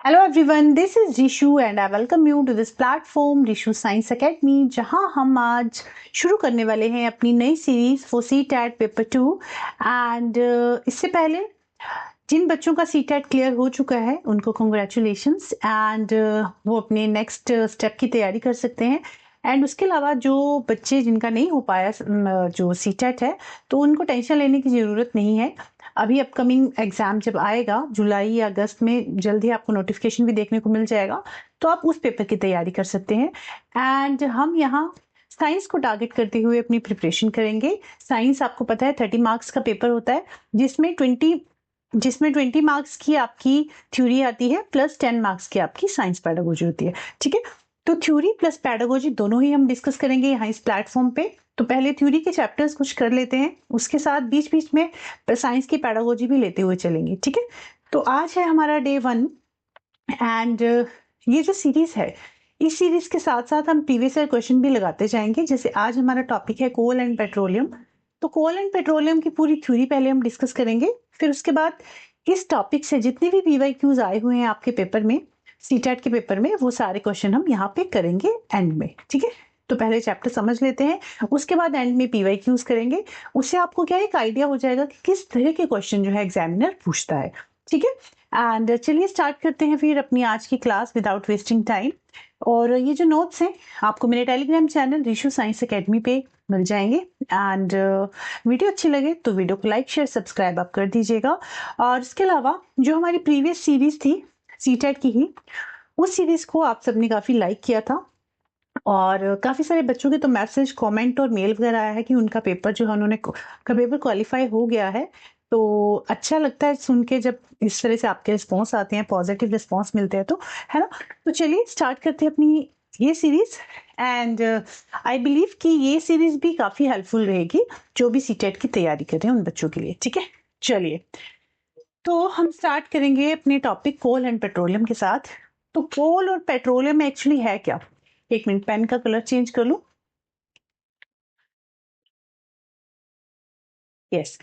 Hello everyone, this is Rishu and I welcome you to this platform Rishu science academy, जहां हम आज शुरू करने वाले हैं अपनी नई series for CTET paper 2। And इससे पहले जिन बच्चों का सीटेट क्लियर हो चुका है उनको कॉन्ग्रेचुलेशंस एंड वो अपने नेक्स्ट स्टेप की तैयारी कर सकते हैं। एंड उसके अलावा जो बच्चे जिनका नहीं हो पाया जो सीटेट है, तो उनको टेंशन लेने की ज़रूरत नहीं है। अभी अपकमिंग एग्जाम जब आएगा जुलाई या अगस्त में, जल्द ही आपको नोटिफिकेशन भी देखने को मिल जाएगा, तो आप उस पेपर की तैयारी कर सकते हैं। एंड हम यहाँ साइंस को टारगेट करते हुए अपनी प्रिपरेशन करेंगे। साइंस आपको पता है 30 मार्क्स का पेपर होता है, जिसमें 20 मार्क्स की आपकी थ्योरी आती है प्लस 10 मार्क्स की आपकी साइंस पैडागोजी होती है। ठीक है, तो थ्योरी प्लस पैडागोजी दोनों ही हम डिस्कस करेंगे यहाँ इस प्लेटफॉर्म पे। तो पहले थ्योरी के चैप्टर्स कुछ कर लेते हैं, उसके साथ बीच बीच में साइंस की पैडागोजी भी लेते हुए चलेंगे। ठीक है, तो आज है हमारा डे 1 एंड ये जो सीरीज है, इस सीरीज के साथ साथ हम प्रीवियस ईयर क्वेश्चन भी लगाते जाएंगे। जैसे आज हमारा टॉपिक है कोल एंड पेट्रोलियम, तो कोल एंड पेट्रोलियम की पूरी थ्योरी पहले हम डिस्कस करेंगे। फिर उसके बाद इस टॉपिक से जितने भी पीवाईक्यूज आए हुए हैं आपके पेपर में, सीटेट के पेपर में, वो सारे क्वेश्चन हम यहाँ पे करेंगे एंड में। ठीक है, तो पहले चैप्टर समझ लेते हैं, उसके बाद एंड में पीवाईक्यूज करेंगे। उससे आपको क्या एक आइडिया हो जाएगा कि किस तरह के क्वेश्चन जो है एग्जामिनर पूछता है। ठीक है, एंड चलिए स्टार्ट करते हैं फिर अपनी आज की क्लास विदाउट वेस्टिंग टाइम। और ये जो नोट्स हैं आपको मेरे Telegram channel Rishu science academy पे मिल जाएंगे। एंड वीडियो अच्छी लगे तो वीडियो को लाइक शेयर सब्सक्राइब आप कर दीजिएगा। और इसके अलावा जो हमारी प्रीवियस सीरीज थी सीटेट की ही, उस सीरीज को आप सबने काफ़ी लाइक किया था और काफ़ी सारे बच्चों के तो मैसेज कमेंट और मेल वगैरह आया है कि उनका पेपर जो है उन्होंने का पेपर क्वालिफाई हो गया है। तो अच्छा लगता है सुन के जब इस तरह से आपके रिस्पॉन्स आते हैं, पॉजिटिव रिस्पॉन्स मिलते हैं, तो है ना। तो चलिए स्टार्ट करते हैं अपनी ये सीरीज। एंड आई बिलीव कि ये सीरीज भी काफ़ी हेल्पफुल रहेगी जो भी सीटेट की तैयारी कर रहे हैं उन बच्चों के लिए। ठीक है, चलिए तो हम स्टार्ट करेंगे अपने टॉपिक कोल एंड पेट्रोलियम के साथ। तो कोल और पेट्रोलियम एक्चुअली है क्या? एक मिनट, पेन का कलर चेंज कर लूं। यस,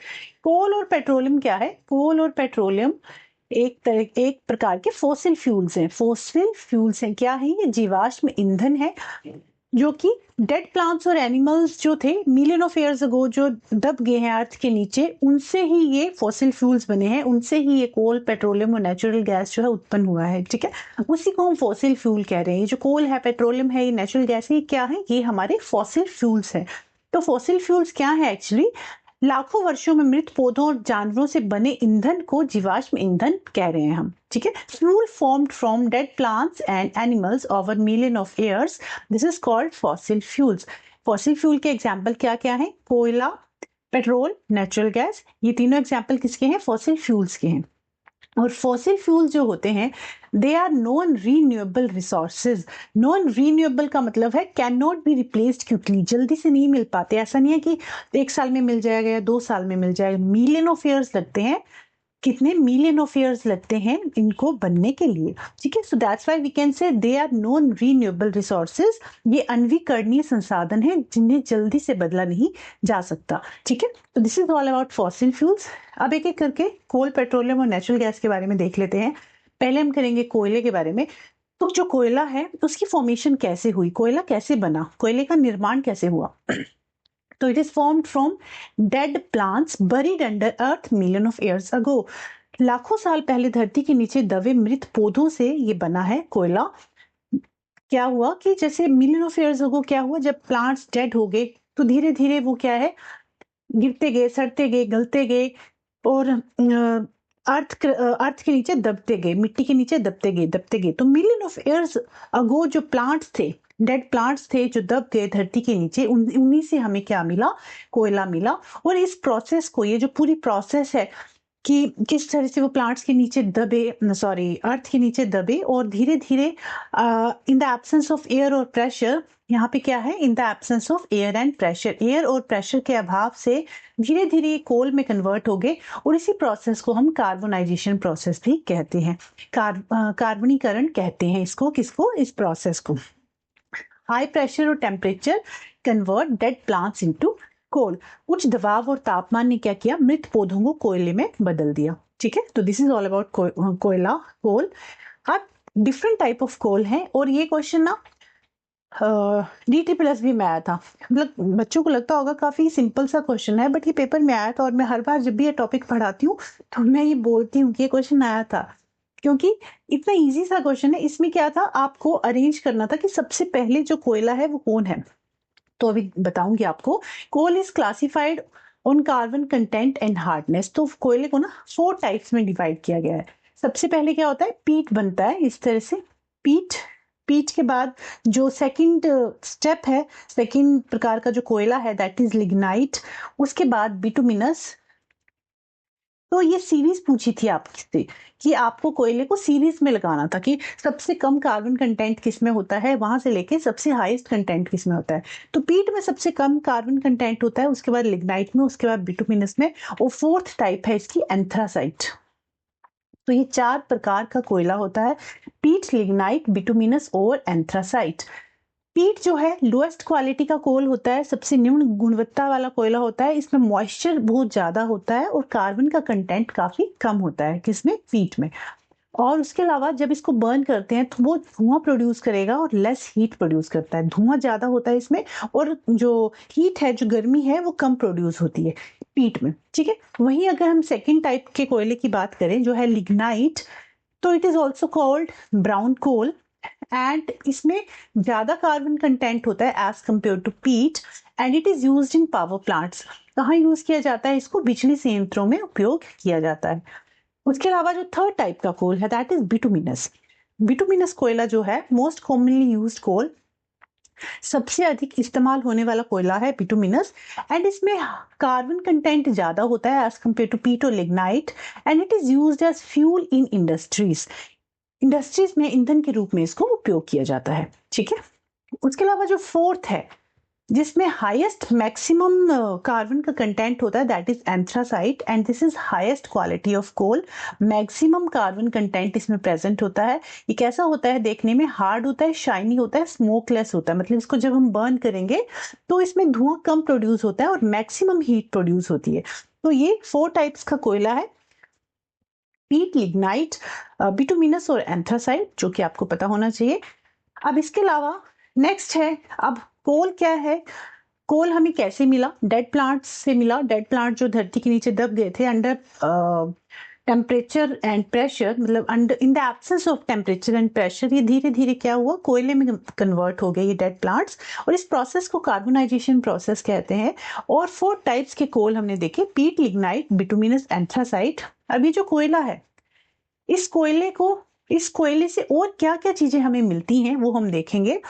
कोल और पेट्रोलियम क्या है? कोल और पेट्रोलियम एक प्रकार के फॉसिल फ्यूल्स हैं। फॉसिल फ्यूल्स हैं क्या है? ये जीवाश्म ईंधन है जो कि डेड प्लांट्स और एनिमल्स जो थे मिलियन ऑफ ईयर्स अगो जो दब गए हैं अर्थ के नीचे, उनसे ही ये फॉसिल फ्यूल्स बने हैं, उनसे ही ये कोल पेट्रोलियम और नेचुरल गैस जो है उत्पन्न हुआ है। ठीक है, उसी को हम फॉसिल फ्यूल कह रहे हैं। ये जो कोल है, पेट्रोलियम है, ये नेचुरल गैस है, ये क्या है? ये हमारे फॉसिल फ्यूल्स हैं। तो फॉसिल फ्यूल्स क्या है एक्चुअली? लाखों वर्षों में मृत पौधों और जानवरों से बने ईंधन को जीवाश्म ईंधन कह रहे हैं हम। ठीक है, fuel formed from dead plants and animals over million of years, this is called fossil fuels. Fossil fuel के एग्जाम्पल क्या क्या है? कोयला, पेट्रोल, नेचुरल गैस, ये तीनों एग्जाम्पल किसके हैं? फॉसिल फ्यूल्स के हैं। और फॉसिल फ्यूल जो होते हैं they are non renewable resources. Non renewable का मतलब है can not be replaced quickly, जल्दी से नहीं मिल पाते। ऐसा नहीं है कि 1 साल में मिल जाएगा या 2 साल में मिल जाएगा, मिलियन ऑफ ईयर्स लगते हैं। कितने मिलियन ऑफ ईयर्स लगते हैं इनको बनने के लिए। ठीक है, so that's why we can say they are non renewable resources. ये अनवीकरणीय संसाधन है जिन्हें जल्दी से बदला नहीं जा सकता। ठीक है, तो this is all about fossil fuels. अब एक एक करके कोल, पेट्रोलियम और नेचुरल गैस के बारे में देख लेते हैं। पहले हम करेंगे कोयले के बारे में। तो जो कोयला है उसकी फॉर्मेशन कैसे हुई, कोयला कैसे बना, कोयले का निर्माण कैसे हुआ? तो it is formed from dead plants buried under earth million of years ago. लाखों साल पहले धरती के नीचे दबे मृत पौधों से ये बना है कोयला। क्या हुआ कि जैसे मिलियन ऑफ ईयर्स अगो क्या हुआ, जब प्लांट्स डेड हो गए तो धीरे धीरे वो क्या है, गिरते गए, सड़ते गए, गलते गए और अर्थ के नीचे दबते गए, मिट्टी के नीचे दबते गए दबते गए। तो मिलियन ऑफ ईयर्स अगो जो प्लांट्स थे, डेड प्लांट्स थे जो दब गए धरती के नीचे, उन्हीं से हमें क्या मिला? कोयला मिला। और इस प्रोसेस को, ये जो पूरी प्रोसेस है कि किस तरह से वो प्लांट्स के नीचे दबे, सॉरी अर्थ के नीचे दबे और धीरे धीरे in the absence of air और प्रेशर, यहाँ पे क्या है? In the absence of air and pressure, air और प्रेशर के अभाव से धीरे धीरे कोल में कन्वर्ट हो गए। और इसी प्रोसेस को हम कार्बोनाइजेशन प्रोसेस भी कहते हैं। कार्बनीकरण कहते हैं इसको, किसको? इस प्रोसेस को। हाई प्रेशर और temperature convert dead plants into coal. उच्च दबाव और तापमान ने क्या किया? मृत पौधों को कोयले में बदल दिया। ठीक है, तो दिस इज ऑल अबाउट कोयला, कोल। अब डिफरेंट टाइप ऑफ कोल हैं, और ये क्वेश्चन ना DTPS भी में आया था। मतलब बच्चों को लगता होगा काफी सिंपल सा क्वेश्चन है, बट ये पेपर में आया था, और मैं हर बार जब भी ये टॉपिक पढ़ाती हूँ तो मैं ये बोलती हूँ कि ये क्वेश्चन आया था, क्योंकि इतना इजी सा क्वेश्चन है। इसमें क्या था, आपको अरेंज करना था कि सबसे पहले जो कोयला है वो कौन है। तो अभी बताऊंगी आपको। Coal is classified on carbon content and hardness. तो कोयले को ना 4 टाइप्स में डिवाइड किया गया है। सबसे पहले क्या होता है, पीट बनता है इस तरह से, पीट। पीट के बाद जो सेकंड स्टेप है, सेकंड प्रकार का जो कोयला है, दैट इज लिग्नाइट। उसके बाद बिटुमिनस। तो ये सीरीज पूछी थी आपसे कि आपको कोयले को सीरीज में लगाना था, कि सबसे कम कार्बन कंटेंट किस में होता है, वहां से लेके सबसे हाईएस्ट कंटेंट किस में होता है। तो पीट में सबसे कम कार्बन कंटेंट होता है, उसके बाद लिग्नाइट में, उसके बाद बिटुमिनस में, और फोर्थ टाइप है इसकी एंथ्रासाइट। तो ये 4 प्रकार का कोयला होता है, पीट, लिग्नाइट, बिटुमिनस और एंथ्रासाइट। पीट जो है लोएस्ट क्वालिटी का कोल होता है, सबसे निम्न गुणवत्ता वाला कोयला होता है। इसमें मॉइस्चर बहुत ज्यादा होता है और कार्बन का कंटेंट काफी कम होता है, किसमें, पीट में। और उसके अलावा जब इसको बर्न करते हैं तो वो धुआं प्रोड्यूस करेगा और लेस हीट प्रोड्यूस करता है। धुआं ज्यादा होता है इसमें, और जो हीट है, जो गर्मी है, वो कम प्रोड्यूस होती है पीट में। ठीक है। वहीं अगर हम सेकेंड टाइप के कोयले की बात करें, जो है लिग्नाइट, तो it is also called brown coal, and इसमें ज्यादा कार्बन कंटेंट होता है as compare to peat, and it is used in power plants. कहाँ यूज किया जाता है इसको, बिजली संयंत्रों में उपयोग किया जाता है। उसके अलावा जो थर्ड टाइप का कोल है, दैट इज बिटुमिनस। बिटुमिनस कोयला जो है मोस्ट कॉमनली यूज्ड कोल, सबसे अधिक इस्तेमाल होने वाला कोयला है बिटुमिनस, एंड इसमें कार्बन कंटेंट ज्यादा होता है एज कंपेयर टू पीट और lignite, and it is used as fuel in industries. Industries में ईंधन के रूप में इसको उपयोग किया जाता है। ठीक है। उसके अलावा जो फोर्थ है, जिसमें हाईएस्ट मैक्सिमम कार्बन का कंटेंट होता है, that is anthracite, and this is highest quality of coal. Maximum carbon content इसमें प्रेजेंट होता है। ये कैसा होता है, देखने में हार्ड होता है, शाइनी होता है, स्मोकलेस होता है। मतलब इसको जब हम बर्न करेंगे तो इसमें धुआं कम प्रोड्यूस होता है और मैक्सिमम हीट प्रोड्यूस होती है। तो ये 4 टाइप्स का कोयला है, पीट, लिग्नाइट, बिटुमिनस और एंथ्रासाइट, जो कि आपको पता होना चाहिए। अब इसके अलावा नेक्स्ट है, अब कोल क्या है। कोल हमें कैसे मिला, डेड प्लांट्स से मिला। डेड प्लांट जो धरती के नीचे दब गए थे अंडर टेम्परेचर एंड प्रेशर, मतलब under in the absence of temperature and pressure, ये धीरे धीरे क्या हुआ, कोयले में कन्वर्ट हो गए ये डेड प्लांट्स, और इस प्रोसेस को कार्बोनाइजेशन प्रोसेस कहते हैं। और 4 टाइप्स के कोल हमने देखे, पीट, लिग्नाइट, बिटुमिनस, एंथ्रासाइट। अभी जो कोयला है, इस कोयले से और क्या क्या चीजें हमें मिलती हैं वो हम देखेंगे।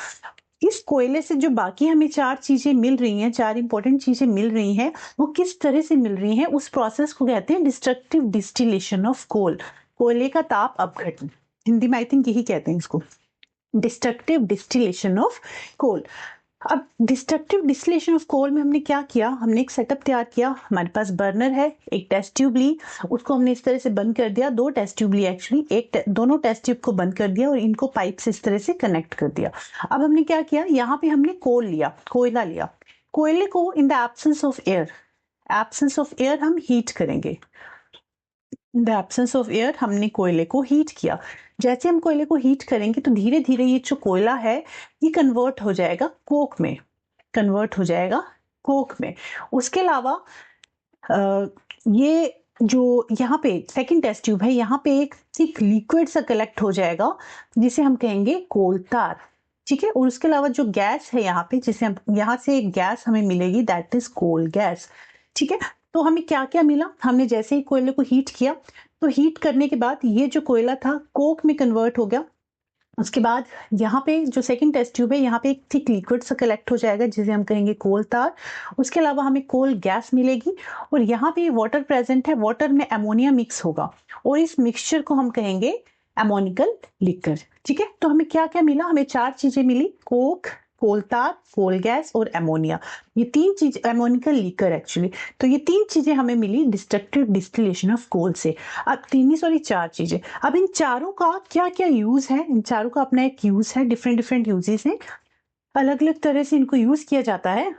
इस कोयले से जो बाकी हमें 4 चीजें मिल रही हैं, 4 इंपॉर्टेंट चीजें मिल रही हैं, वो किस तरह से मिल रही हैं, उस प्रोसेस को कहते हैं डिस्ट्रक्टिव डिस्टिलेशन ऑफ कोल। कोयले का ताप अपघटन, हिंदी में आई थिंक यही कहते हैं इसको, डिस्ट्रक्टिव डिस्टिलेशन ऑफ कोल। अब डिस्ट्रक्टिव डिस्टिलेशन ऑफ कोल में हमने क्या किया, हमने एक सेटअप तैयार किया। हमारे पास बर्नर है, एक टेस्ट ट्यूब ली, उसको हमने इस तरह से बंद कर दिया। 2 टेस्ट ट्यूब ली एक्चुअली, दोनों टेस्ट ट्यूब को बंद कर दिया और इनको पाइप से इस तरह से कनेक्ट कर दिया। अब हमने क्या किया, यहाँ पे हमने कोयला लिया। कोयले को in the absence of air हम हीट करेंगे। In the absence of air हमने कोयले को हीट किया। जैसे हम कोयले को हीट करेंगे तो धीरे धीरे ये जो कोयला है ये कन्वर्ट हो जाएगा कोक में। उसके अलावा ये जो यहाँ पे सेकंड टेस्ट ट्यूब है, यहाँ पे एक थिक लिक्विड सा कलेक्ट हो जाएगा जिसे हम कहेंगे कोल तार। ठीक है। और उसके अलावा जो गैस है यहाँ पे, जिसे हम यहाँ से एक गैस हमें मिलेगी, दैट इज कोल गैस। ठीक है। तो हमें क्या क्या मिला, हमने जैसे ही कोयले को हीट किया तो हीट करने के बाद ये जो कोयला था कोक में कन्वर्ट हो गया। उसके बाद यहाँ पे जो सेकंड टेस्ट ट्यूब है, यहाँ पे एक थिक लिक्विड सा कलेक्ट हो जाएगा जिसे हम कहेंगे कोल तार। उसके अलावा हमें कोल गैस मिलेगी और यहाँ पे वाटर प्रेजेंट है, वाटर में अमोनिया मिक्स होगा और इस मिक्सचर को हम कहेंगे अमोनिकल लिक्विड। ठीक है। तो हमें क्या क्या मिला, हमें 4 चीजें मिली, कोक, कोल तार, कोल गैस और अमोनिया। ये 3 चीज, अमोनिकल लिक्विड एक्चुअली। तो ये 3 चीजें हमें मिली डिस्ट्रक्टिव डिस्टिलेशन ऑफ कोल से। अब 4 चीजें। अब इन चारों का क्या क्या यूज है, इन चारों का अपना एक यूज है, डिफरेंट यूजेस हैं, अलग अलग तरह से इनको यूज किया जाता है।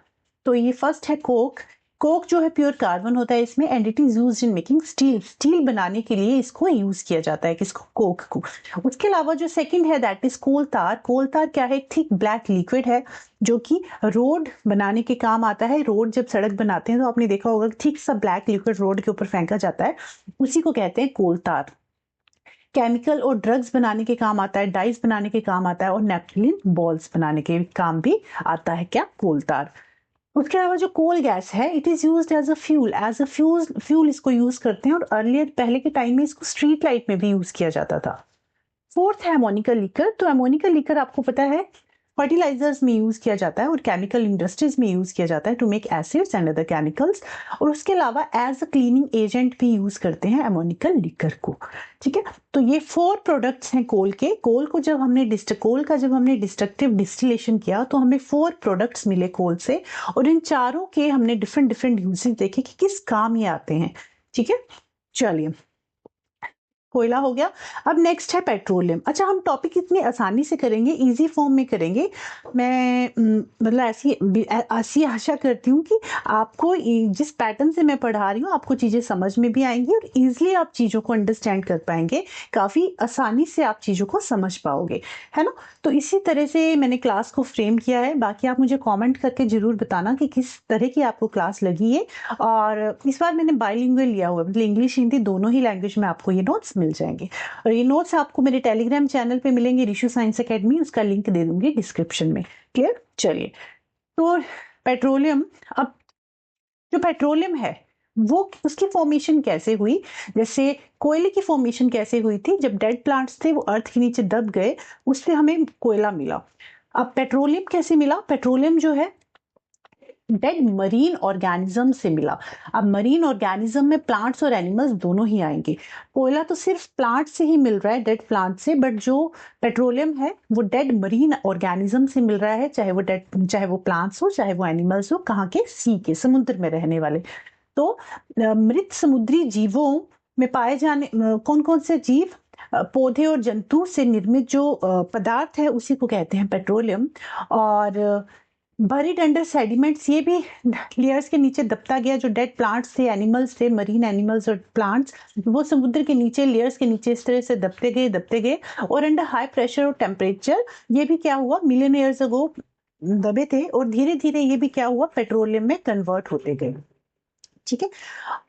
तो ये फर्स्ट है कोक। कोक जो है प्योर कार्बन होता है इसमें, and it is used in making steel, steel बनाने के लिए इसको यूज किया जाता है, किसको, कोक को। उसके अलावा जो सेकंड है दैट इज कोल तार। कोल तार क्या है, थिक ब्लैक लिक्विड है जो कि रोड बनाने के काम आता है। रोड जब सड़क बनाते हैं तो आपने देखा होगा थिक सा ब्लैक लिक्विड रोड के ऊपर फेंका जाता है, उसी को कहते हैं कोल तार। केमिकल और ड्रग्स बनाने के काम आता है, डाइस बनाने के काम आता है, और नेपथलीन बॉल्स बनाने के काम भी आता है क्या, कोल तार। उसके अलावा जो कोल गैस है it is used as a fuel इसको यूज करते हैं, और अर्लियर पहले के टाइम में इसको स्ट्रीट लाइट में भी यूज किया जाता था। फोर्थ है अमोनिका लीकर। तो अमोनिका लीकर आपको पता है फर्टिलाइजर्स में यूज किया जाता है और केमिकल इंडस्ट्रीज में यूज किया जाता है to make acids and other chemicals, और उसके अलावा एज अ क्लीनिंग एजेंट भी यूज करते हैं अमोनिका लीकर को। ठीक है, तो ये 4 प्रोडक्ट्स हैं कोल के। कोल का जब हमने डिस्ट्रक्टिव डिस्टिलेशन किया तो हमें 4 प्रोडक्ट्स मिले कोल से, और इन चारों के हमने डिफरेंट डिफरेंट यूजेस देखे कि किस काम ये आते हैं। ठीक है, चलिए, कोयला हो गया। अब नेक्स्ट है पेट्रोलियम। अच्छा, हम टॉपिक इतनी आसानी से करेंगे, इजी फॉर्म में करेंगे। मैं मतलब ऐसी आशा करती हूँ कि आपको जिस पैटर्न से मैं पढ़ा रही हूँ आपको चीज़ें समझ में भी आएंगी और इजीली आप चीज़ों को अंडरस्टैंड कर पाएंगे, काफ़ी आसानी से आप चीज़ों को समझ पाओगे, है ना। तो इसी तरह से मैंने क्लास को फ्रेम किया है। बाकी आप मुझे कॉमेंट करके ज़रूर बताना कि किस तरह की आपको क्लास लगी है। और इस बार मैंने बाइलिंगुअल लिया हुआ है, मतलब इंग्लिश हिंदी दोनों ही लैंग्वेज में आपको ये नोट्स मिल जाएंगे। और ये नोट्स आपको मेरे टेलीग्राम चैनल पे मिलेंगे, रिशु साइंस एकेडमी, उसका लिंक दे दूंगी डिस्क्रिप्शन में। क्लियर, चलिए। तो पेट्रोलियम, अब जो पेट्रोलियम है वो उसकी फॉर्मेशन कैसे हुई, जैसे कोयले की फॉर्मेशन कैसे हुई थी, जब डेड प्लांट्स थे वो अर्थ के नीचे दब गए, उससे हमें कोयला मिला। अब पेट्रोलियम कैसे मिला, पेट्रोलियम जो है डेड मरीन ऑर्गेनिज्म से मिला। अब मरीन ऑर्गेनिज्म में प्लांट्स और एनिमल्स दोनों ही आएंगे। कोयला तो सिर्फ प्लांट से ही मिल रहा है, डेड प्लांट से, बट जो पेट्रोलियम है वो डेड मरीन ऑर्गेनिज्म से मिल रहा है, चाहे वो प्लांट्स हो चाहे वो एनिमल्स हो, कहाँ के, सी के, समुद्र में रहने वाले। तो मृत समुद्री जीवों में पाए जाने कौन कौन से जीव, पौधे और जंतु से निर्मित जो पदार्थ है उसी को कहते हैं पेट्रोलियम। और बरीड अंडर सेडिमेंट्स, ये भी लेयर्स के नीचे दबता गया, जो डेड प्लांट्स थे, एनिमल्स थे, मरीन एनिमल्स और प्लांट्स, वो समुद्र के नीचे लेयर्स के नीचे इस तरह से दबते गए। और अंडर हाई प्रेशर और टेम्परेचर ये भी क्या हुआ, मिलियन ईयर्स अगो दबे थे, और धीरे धीरे ये भी क्या हुआ, पेट्रोलियम में कन्वर्ट होते गए। ठीक है,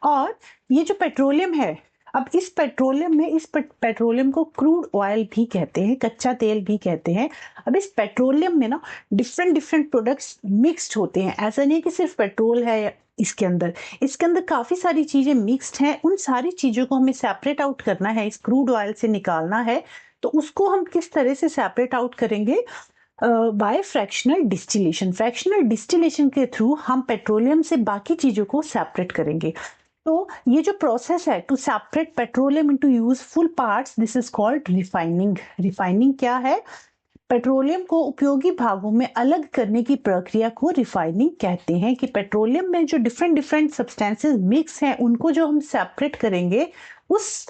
और ये जो पेट्रोलियम है, अब इस पेट्रोलियम को क्रूड ऑयल भी कहते हैं, कच्चा तेल भी कहते हैं। अब इस पेट्रोलियम में ना डिफरेंट प्रोडक्ट्स मिक्स्ड होते हैं, ऐसा नहीं कि सिर्फ पेट्रोल है इसके अंदर काफी सारी चीजें मिक्स्ड हैं। उन सारी चीजों को हमें सेपरेट आउट करना है, इस क्रूड ऑयल से निकालना है। तो उसको हम किस तरह से सेपरेट आउट करेंगे, बाय फ्रैक्शनल डिस्टिलेशन के थ्रू हम पेट्रोलियम से बाकी चीजों को सेपरेट करेंगे। तो ये जो प्रोसेस है to separate petroleum into useful parts, this is called refining. Refining क्या है, पेट्रोलियम को उपयोगी भागों में अलग करने की प्रक्रिया को रिफाइनिंग कहते हैं। कि पेट्रोलियम में जो डिफरेंट सब्सटेंसेस मिक्स हैं उनको जो हम सेपरेट करेंगे, उस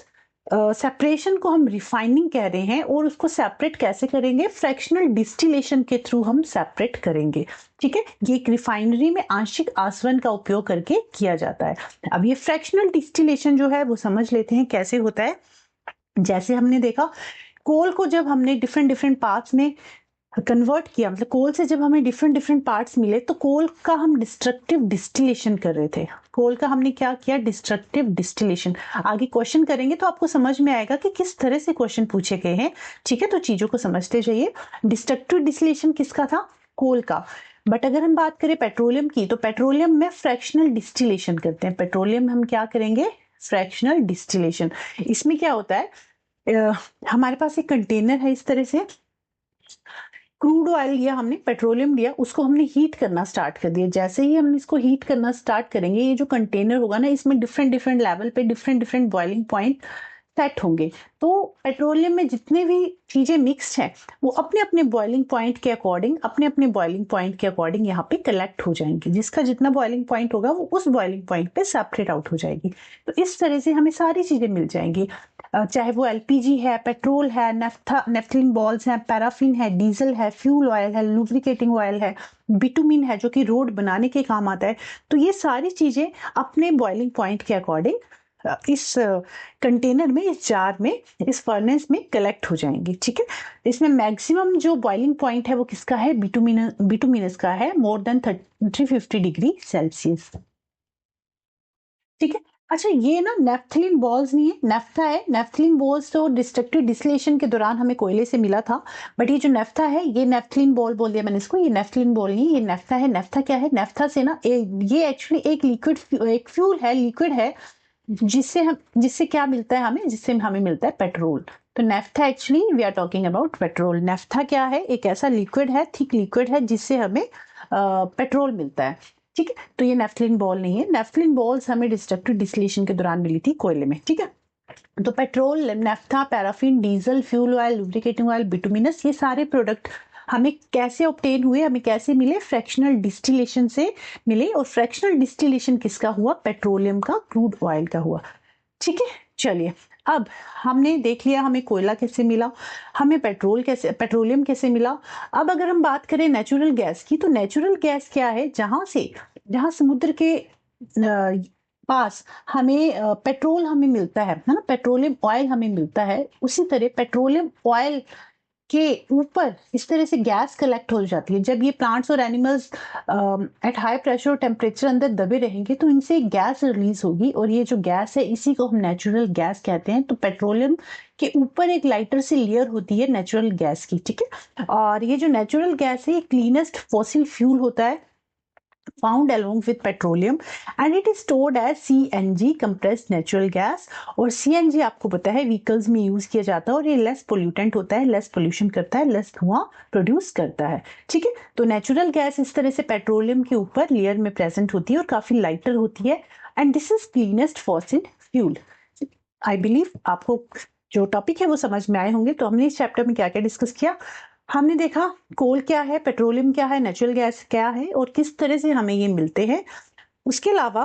सेपरेशन को हम रिफाइनिंग कह रहे हैं। और उसको सेपरेट कैसे करेंगे, फ्रैक्शनल डिस्टिलेशन के थ्रू हम सेपरेट करेंगे। ठीक है, ये एक रिफाइनरी में आंशिक आसवन का उपयोग करके किया जाता है। अब ये फ्रैक्शनल डिस्टिलेशन जो है वो समझ लेते हैं कैसे होता है। जैसे हमने देखा, कोल को जब हमने डिफरेंट पार्ट्स में कन्वर्ट किया, मतलब कोल से जब हमें डिफरेंट पार्ट्स मिले, तो कोल का हम डिस्ट्रक्टिव डिस्टिलेशन कर रहे थे। कोल का हमने क्या किया, डिस्ट्रक्टिव डिस्टिलेशन। आगे क्वेश्चन करेंगे तो आपको समझ में आएगा कि किस तरह से क्वेश्चन पूछे गए हैं। ठीक है, तो चीजों को समझते जाइए। डिस्ट्रक्टिव डिस्टिलेशन किसका था, कोल का। बट अगर हम बात करें पेट्रोलियम की, तो पेट्रोलियम में फ्रैक्शनल डिस्टिलेशन करते हैं। पेट्रोलियम हम क्या करेंगे, फ्रैक्शनल डिस्टिलेशन। इसमें क्या होता है, हमारे पास एक कंटेनर है, इस तरह से क्रूड ऑयल लिया हमने, पेट्रोलियम लिया, उसको हमने हीट करना स्टार्ट कर दिया। जैसे ही हम इसको हीट करना स्टार्ट करेंगे, ये जो कंटेनर होगा ना, इसमें डिफरेंट लेवल पे डिफरेंट बॉइलिंग पॉइंट सेट होंगे। तो पेट्रोलियम में जितने भी चीजें मिक्स्ड हैं वो अपने अपने बॉइलिंग पॉइंट के अकॉर्डिंग यहाँ पे कलेक्ट हो जाएंगे। जिसका जितना बॉइलिंग पॉइंट होगा वो उस बॉइलिंग पॉइंट पे सेपरेट आउट हो जाएगी। तो इस तरह से हमें सारी चीजें मिल जाएंगी। चाहे वो एलपीजी है, पेट्रोल है, नेफ्थलीन बॉल्स हैं, पैराफिन है, डीजल है, फ्यूल ऑयल है, लुब्रिकेटिंग ऑयल है, बिटुमिन है जो कि रोड बनाने के काम आता है। तो ये सारी चीजें अपने बॉइलिंग पॉइंट के अकॉर्डिंग इस कंटेनर में, इस जार में, इस फर्नेस में कलेक्ट हो जाएंगे। ठीक है, इसमें मैक्सिमम जो बॉइलिंग पॉइंट है वो किसका है? बिटुमिनस का है, मोर देन 350 डिग्री सेल्सियस। ठीक है, अच्छा ये ना नेफ्थलीन बॉल्स नहीं है, नेफ्था है। नेफ्थलीन बॉल्स तो डिस्ट्रक्टिव डिस्टिलेशन के दौरान हमें कोयले से मिला था, बट ये जो नेफ्था है, ये नेफ्थलीन बॉल बोल दिया मैंने इसको, ये नेफ्थलीन बॉल नहीं, ये नेफ्था है। नेफ्था क्या है? नेफ्था से ना ये एक्चुअली एक लिक्विड, एक फ्यूल है, लिक्विड है, जिससे क्या मिलता है हमें? जिससे हमें मिलता है पेट्रोल। तो naphtha actually we are talking about petrol. Naphtha क्या है? एक ऐसा लिक्विड है, थिक लिक्विड है, जिससे हमें पेट्रोल मिलता है। ठीक है, तो ये नेफ्थलीन बॉल नहीं है। नेफ्थलीन बॉल्स हमें डिस्ट्रक्टिव डिस्टिलेशन के दौरान मिली थी कोयले में। ठीक है, तो petrol, naphtha, paraffin, diesel, fuel oil, lubricating oil, bituminous, ये सारे प्रोडक्ट हमें कैसे ऑब्टेन हुए, हमें कैसे मिले? फ्रैक्शनल डिस्टिलेशन से मिले। और फ्रैक्शनल डिस्टिलेशन किसका हुआ? पेट्रोलियम का, क्रूड ऑयल का हुआ। ठीक है, चलिए अब हमने देख लिया हमें कोयला कैसे मिला, हमें पेट्रोलियम कैसे मिला। अब अगर हम बात करें नेचुरल गैस की, तो नेचुरल गैस क्या है? जहां समुद्र के पास हमें पेट्रोल हमें मिलता है ना, पेट्रोलियम ऑयल हमें मिलता है, उसी तरह पेट्रोलियम ऑयल के ऊपर इस तरह से गैस कलेक्ट हो जाती है। जब ये प्लांट्स और एनिमल्स एट हाई प्रेशर और टेम्परेचर अंदर दबे रहेंगे तो इनसे गैस रिलीज होगी, और ये जो गैस है इसी को हम नेचुरल गैस कहते हैं। तो पेट्रोलियम के ऊपर एक लाइटर सी लेयर होती है नेचुरल गैस की। ठीक है, और ये जो नेचुरल गैस है ये क्लीनेस्ट फॉसिल फ्यूल होता है, found along with petroleum, and it is stored as CNG, compressed natural gas। और CNG आपको पता है व्हीकल्स में यूज किया जाता है, और ये लेस पोल्यूटेंट होता है, लेस पोल्यूशन करता है, लेस धुआं प्रोड्यूस करता है। ठीक है, तो नेचुरल गैस इस तरह से पेट्रोलियम के ऊपर लेयर में प्रेजेंट होती है और काफी लाइटर होती है, and this is cleanest fossil fuel. I believe आपको जो टॉपिक है वो समझ में आए होंगे। तो हमने इस चैप्टर में क्या क्या डिस्कस किया? हमने देखा कोल क्या है, पेट्रोलियम क्या है, नेचुरल गैस क्या है, और किस तरह से हमें ये मिलते हैं। उसके अलावा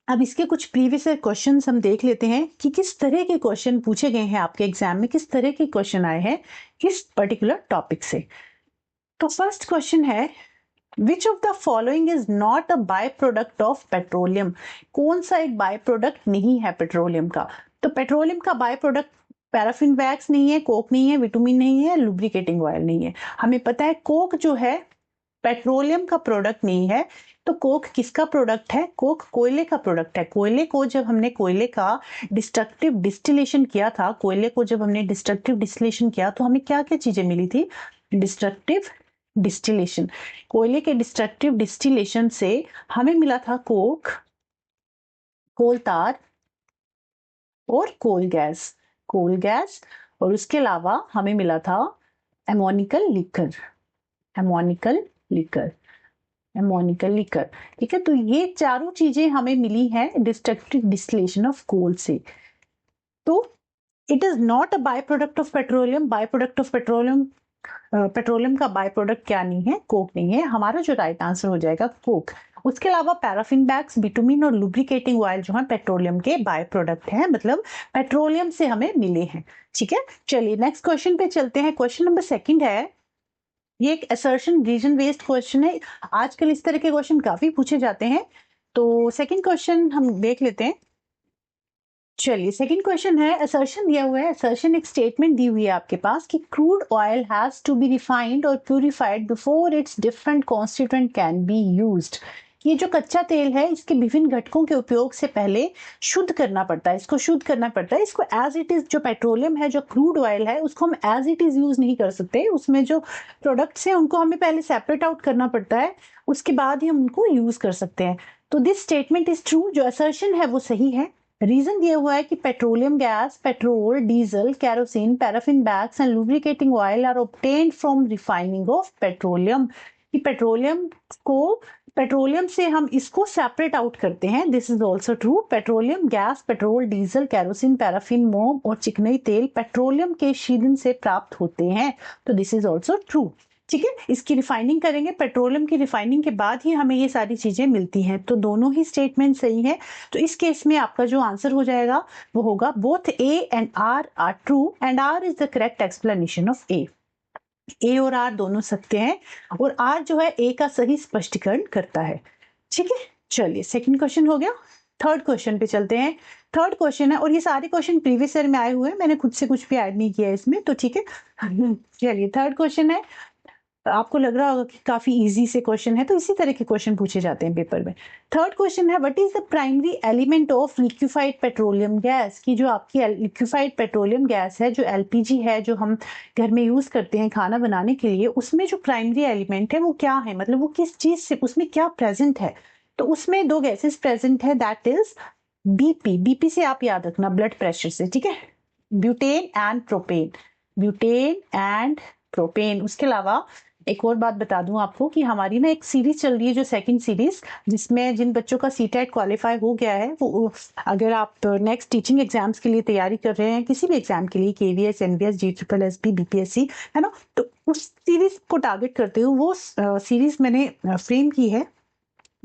अब इसके कुछ प्रीवियस क्वेश्चंस हम देख लेते हैं कि किस तरह के क्वेश्चन पूछे गए हैं आपके एग्जाम में, किस तरह के क्वेश्चन आए हैं किस पर्टिकुलर टॉपिक से। तो फर्स्ट क्वेश्चन है, which of the following is not a by product of petroleum? कौन सा एक बाय प्रोडक्ट नहीं है पेट्रोलियम का? तो पेट्रोलियम का बाय प्रोडक्ट पैराफिन वैक्स नहीं है, कोक नहीं है, विटामिन नहीं है, लुब्रिकेटिंग ऑयल नहीं है। हमें पता है कोक जो है पेट्रोलियम का प्रोडक्ट नहीं है। तो कोक किसका प्रोडक्ट है? कोक कोयले का प्रोडक्ट है। कोयले को जब हमने कोयले का डिस्ट्रक्टिव डिस्टिलेशन किया था, कोयले को जब हमने डिस्ट्रक्टिव डिस्टिलेशन किया तो हमें क्या क्या चीजें मिली थी? डिस्ट्रक्टिव डिस्टिलेशन, कोयले के डिस्ट्रक्टिव डिस्टिलेशन से हमें मिला था कोक, कोल तार और कोल गैस, और उसके अलावा हमें मिला था एमोनिकल लिकर, ठीक है। तो ये चारों चीजें हमें मिली हैं डिस्ट्रक्टिव डिस्टिलेशन ऑफ कोल से। तो it is not a by product of petroleum. Petroleum का बाय प्रोडक्ट क्या नहीं है? कोक नहीं है। हमारा जो राइट आंसर हो जाएगा कोक। उसके अलावा पैराफिन वैक्स, बिटुमिन और लुब्रिकेटिंग ऑयल जो है पेट्रोलियम के बाय प्रोडक्ट हैं, मतलब पेट्रोलियम से हमें मिले हैं। ठीक है, चलिए नेक्स्ट क्वेश्चन पे चलते हैं। क्वेश्चन नंबर 2 है, ये एक असर्शन रीजन बेस्ड क्वेश्चन है। आजकल इस तरह के क्वेश्चन काफी पूछे जाते हैं। तो सेकंड क्वेश्चन हम देख लेते हैं। चलिए सेकंड क्वेश्चन है, असर्शन दिया हुआ है। असर्शन एक स्टेटमेंट दी हुई है आपके पास कि crude oil has to be refined और purified before its different constituent can be used. ये जो कच्चा तेल है इसके विभिन्न घटकों के उपयोग से पहले शुद्ध करना पड़ता है, इसको शुद्ध करना पड़ता है। इसको एज इट इज, जो पेट्रोलियम है, जो क्रूड ऑयल है, उसको हम एज इट इज यूज नहीं कर सकते। उसमें जो प्रोडक्ट्स हैं उनको हमें पहले सेपरेट आउट करना पड़ता है, उसके बाद ही हम उनको यूज कर सकते हैं। तो दिस स्टेटमेंट इज ट्रू, जो असर्शन है वो सही है। रीजन दिया हुआ है कि petroleum gas, petrol, diesel, kerosene, paraffin wax and lubricating oil are obtained from refining of petroleum. कि पेट्रोलियम से हम इसको सेपरेट आउट करते हैं। This is also true. Petroleum gas, petrol, diesel, kerosene, paraffin, मोम और चिकनाई तेल पेट्रोलियम के शीलन से प्राप्त होते हैं। तो दिस इज ऑल्सो ट्रू। ठीक है, इसकी रिफाइनिंग करेंगे, पेट्रोलियम की रिफाइनिंग के बाद ही हमें ये सारी चीजें मिलती हैं। तो दोनों ही स्टेटमेंट सही है। तो इस केस में आपका जो आंसर हो जाएगा वो होगा both A and R are true and R is the correct explanation of A. A और आर दोनों सत्य हैं और आर जो है ए का सही स्पष्टीकरण करता है। ठीक है, चलिए सेकंड क्वेश्चन हो गया। थर्ड क्वेश्चन पे चलते हैं। थर्ड क्वेश्चन है, और ये सारे क्वेश्चन प्रीवियस ईयर में आए हुए हैं, मैंने खुद से कुछ भी ऐड नहीं किया है इसमें, तो ठीक है। चलिए थर्ड क्वेश्चन है, आपको लग रहा होगा कि काफी इजी से क्वेश्चन है, तो इसी तरह के क्वेश्चन पूछे जाते हैं पेपर में। थर्ड क्वेश्चन है, what is the primary element of liquefied petroleum gas? की जो आपकी लिक्विफाइड पेट्रोलियम गैस है, जो एलपीजी है, जो हम घर में यूज करते हैं खाना बनाने के लिए, उसमें जो प्राइमरी एलिमेंट है वो क्या है, मतलब वो किस चीज से, उसमें क्या प्रेजेंट है? तो उसमें दो गैसेस प्रेजेंट है, दैट इज बीपी। बीपी से आप याद रखना ब्लड प्रेशर से, ठीक है, butane and propane, butane and propane. उसके अलावा एक और बात बता दूं आपको कि हमारी ना एक सीरीज चल रही है, जो सेकंड सीरीज, जिसमें जिन बच्चों का सीटेट क्वालिफाई हो गया है, वो अगर आप नेक्स्ट टीचिंग एग्जाम्स के लिए तैयारी कर रहे हैं, किसी भी एग्जाम के लिए, केवीएस, एनवीएस, GSSB, बीपीएससी, है ना, तो उस सीरीज को टारगेट करते हुए वो सीरीज मैंने फ्रेम की है।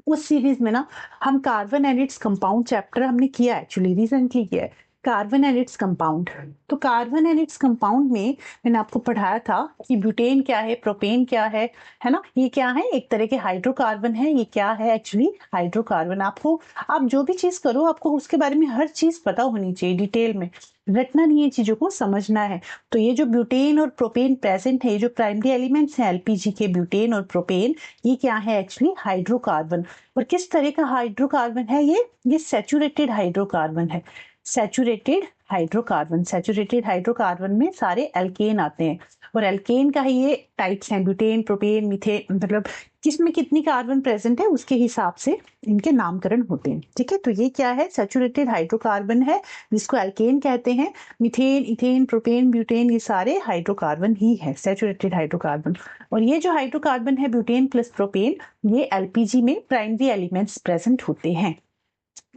उस सीरीज में ना हम carbon and its compound chapter हमने किया, एक्चुअली रिसेंटली किया है, कार्बन एंड इट्स कंपाउंड। तो कार्बन एंड इट्स कंपाउंड में मैंने आपको पढ़ाया था कि ब्यूटेन क्या है, प्रोपेन क्या है ना, ये क्या है, एक तरह के हाइड्रोकार्बन है, ये क्या है एक्चुअली हाइड्रोकार्बन। आपको, आप जो भी चीज करो, आपको उसके बारे में हर चीज पता होनी चाहिए, डिटेल में रटना नहीं है, चीजों को समझना है। तो ये जो ब्यूटेन और प्रोपेन प्रेजेंट है, ये जो प्राइमरी एलिमेंट्स हैं एलपीजी के, ब्यूटेन और प्रोपेन, ये क्या है एक्चुअली हाइड्रोकार्बन। और किस तरह का हाइड्रोकार्बन है ये सैचुरेटेड हाइड्रोकार्बन है, सैचुरेटेड हाइड्रोकार्बन। सैचुरेटेड हाइड्रोकार्बन में सारे एल्केन आते हैं, और एल्केन का ही ये टाइप्स हैं, ब्यूटेन, प्रोपेन, मीथेन, मतलब किसमें कितनी कार्बन प्रेजेंट है उसके हिसाब से इनके नामकरण होते हैं। ठीक है, तो ये क्या है, सैचुरेटेड हाइड्रोकार्बन है, जिसको एल्केन कहते हैं। मीथेन, इथेन, प्रोपेन, ब्यूटेन, ये सारे हाइड्रोकार्बन ही है, सैचुरेटेड हाइड्रोकार्बन। और ये जो हाइड्रोकार्बन है, ब्यूटेन प्लस प्रोपेन, ये एलपीजी में प्राइमरी एलिमेंट्स प्रेजेंट होते हैं।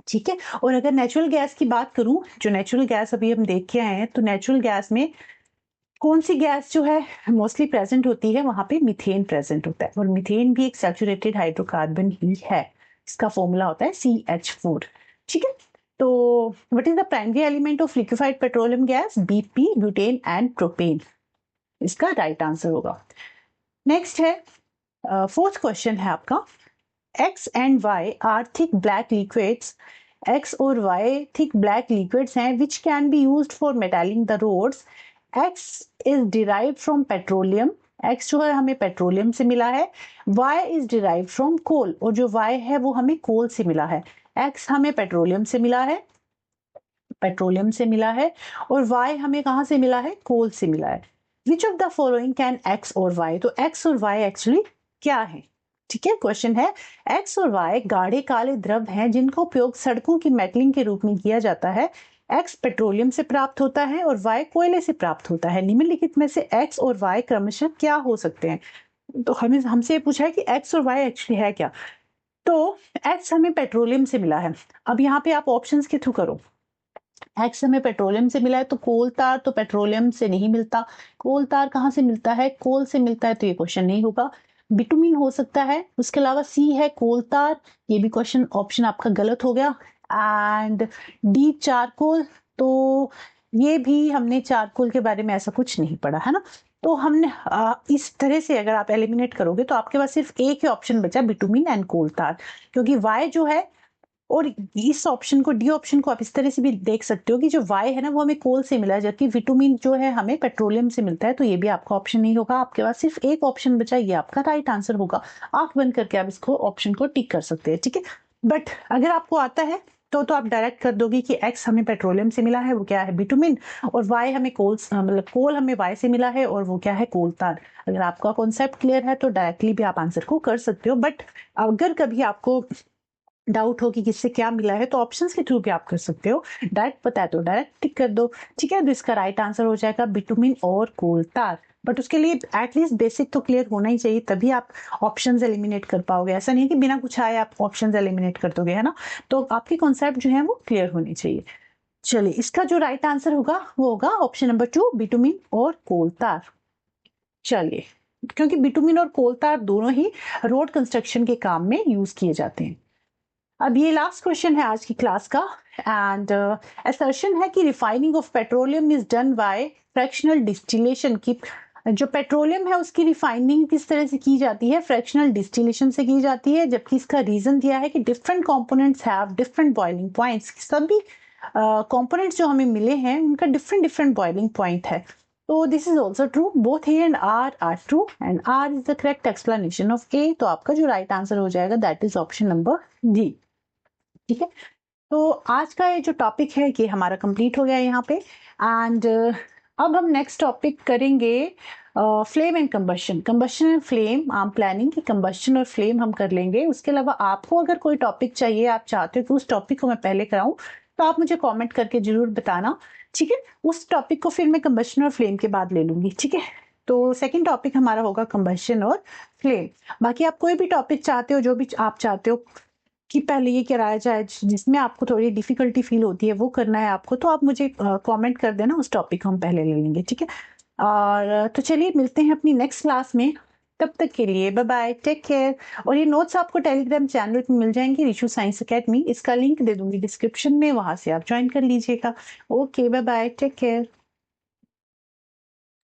ठीक है, और अगर नेचुरल गैस की बात करूं, जो नेचुरल गैस अभी हम देख के आए हैं, तो नेचुरल गैस में कौन सी गैस जो है मोस्टली प्रेजेंट होती है, वहां पे मीथेन प्रेजेंट होता है, और मीथेन भी एक सैचुरेटेड हाइड्रोकार्बन ही है। इसका फॉर्मूला होता है CH4। ठीक है, तो what is the primary element of liquefied petroleum gas? BP, butane and propane, इसका राइट आंसर होगा। नेक्स्ट है, फोर्थ क्वेश्चन है आपका, X and Y are thick black liquids. X और Y thick black liquids हैं which can be used for metalling the roads. X is derived from petroleum. X जो है हमें petroleum से मिला है। Y is derived from coal, और जो Y है वो हमें कोल से मिला है। X हमें पेट्रोलियम से मिला है, पेट्रोलियम से मिला है, और Y हमें कहाँ से मिला है, कोल से मिला है। Which of the following can X और Y? तो X और Y एक्चुअली क्या है? ठीक है, क्वेश्चन है, X और Y गाढ़े काले द्रव हैं जिनका उपयोग सड़कों की मेटलिंग के रूप में किया जाता है। X पेट्रोलियम से प्राप्त होता है और Y कोयले से प्राप्त होता है। निम्नलिखित में से X और Y क्रमशः क्या हो सकते हैं? तो हमें हमसे पूछा है कि X और Y एक्चुअली है क्या। तो X हमें पेट्रोलियम से मिला है। अब यहाँ पे आप ऑप्शंस के थ्रू करो। X हमें पेट्रोलियम से मिला है, तो कोल तार तो पेट्रोलियम से नहीं मिलता। कोल तार कहाँ से मिलता है, कोल से मिलता है, तो ये क्वेश्चन नहीं होगा। बिटुमिन हो सकता है, उसके अलावा C है कोल तार, ये भी क्वेश्चन ऑप्शन आपका गलत हो गया। एंड D चारकोल, तो ये भी हमने चारकोल के बारे में ऐसा कुछ नहीं पढ़ा है ना। तो हमने इस तरह से अगर आप एलिमिनेट करोगे तो आपके पास सिर्फ एक ही ऑप्शन बचा, बिटुमिन एंड कोल तार, क्योंकि Y जो है, और इस ऑप्शन को, डी ऑप्शन को आप इस तरह से भी देख सकते हो कि जो Y है ना वो हमें कोल से मिला है, जबकि विटामिन जो है हमें पेट्रोलियम से मिलता है, तो ये भी आपका ऑप्शन नहीं होगा। आपके पास सिर्फ एक ऑप्शन बचा, ये आपका राइट आंसर होगा। आंख बंद करके आप इसको ऑप्शन को टिक कर सकते हैं, ठीक है। बट अगर आपको आता है तो आप डायरेक्ट कर दोगे कि X हमें पेट्रोलियम से मिला है, वो क्या है, बिटुमिन, और Y हमें कोल, मतलब कोल हमें Y से मिला है, और वो क्या है, कोल तार। अगर आपका कॉन्सेप्ट क्लियर है तो डायरेक्टली भी आप आंसर को कर सकते हो। बट अगर कभी आपको डाउट हो कि किससे क्या मिला है, तो ऑप्शंस के थ्रू भी आप कर सकते हो। डायरेक्ट पता है तो डायरेक्ट टिक कर दो, ठीक है। तो इसका राइट आंसर हो जाएगा बिटुमिन और कोल तार। बट उसके लिए एटलीस्ट बेसिक तो क्लियर होना ही चाहिए, तभी आप ऑप्शंस एलिमिनेट कर पाओगे। ऐसा नहीं है कि बिना कुछ आए आप ऑप्शंस एलिमिनेट कर दोगे, है ना। तो आपके कॉन्सेप्ट जो है वो क्लियर होनी चाहिए। चलिए, इसका जो राइट आंसर होगा वो होगा ऑप्शन नंबर 2, बिटुमिन और कोल तार। चलिए क्योंकि बिटुमिन और कोल तार दोनों ही रोड कंस्ट्रक्शन के काम में यूज किए जाते हैं। अब ये लास्ट क्वेश्चन है आज की क्लास का, एंड असर्शन है कि refining of petroleum is done by fractional distillation की जो पेट्रोलियम है उसकी रिफाइनिंग किस तरह से की जाती है, फ्रैक्शनल डिस्टिलेशन से की जाती है, जबकि इसका रीजन दिया है कि different components have different boiling points. सभी कंपोनेंट्स जो हमें मिले हैं उनका डिफरेंट डिफरेंट बॉइलिंग पॉइंट है। तो this is also true, both A and R true, and R is the correct explanation of A. तो आपका जो राइट आंसर हो जाएगा that is option number D. ठीक है, तो आज का ये जो टॉपिक है ये हमारा कंप्लीट हो गया यहाँ पे, एंड अब हम नेक्स्ट टॉपिक करेंगे flame and combustion. Combustion and flame, I am planning कि कंबशन और फ्लेम हम कर लेंगे। उसके अलावा आपको अगर कोई टॉपिक चाहिए, आप चाहते हो कि उस टॉपिक को मैं पहले कराऊं, तो आप मुझे कमेंट करके जरूर बताना। ठीक है, उस टॉपिक को फिर मैं कंबशन और फ्लेम के बाद ले लूंगी। ठीक है, तो सेकंड टॉपिक हमारा होगा कंबशन और फ्लेम। बाकी आप कोई भी टॉपिक चाहते हो, जो भी आप चाहते हो कि पहले ये कराया जाए, जिसमें आपको थोड़ी डिफिकल्टी फील होती है वो करना है आपको, तो आप मुझे कमेंट कर देना, उस टॉपिक को हम पहले ले लेंगे। ठीक है, और तो चलिए मिलते हैं अपनी नेक्स्ट क्लास में। तब तक के लिए बाय बाय, टेक केयर। और ये नोट्स आपको टेलीग्राम चैनल पे मिल जाएंगे, रिशु साइंस एकेडमी। इसका लिंक दे दूंगी डिस्क्रिप्शन में, वहां से आप ज्वाइन कर लीजिएगा। Okay, bye bye, take care.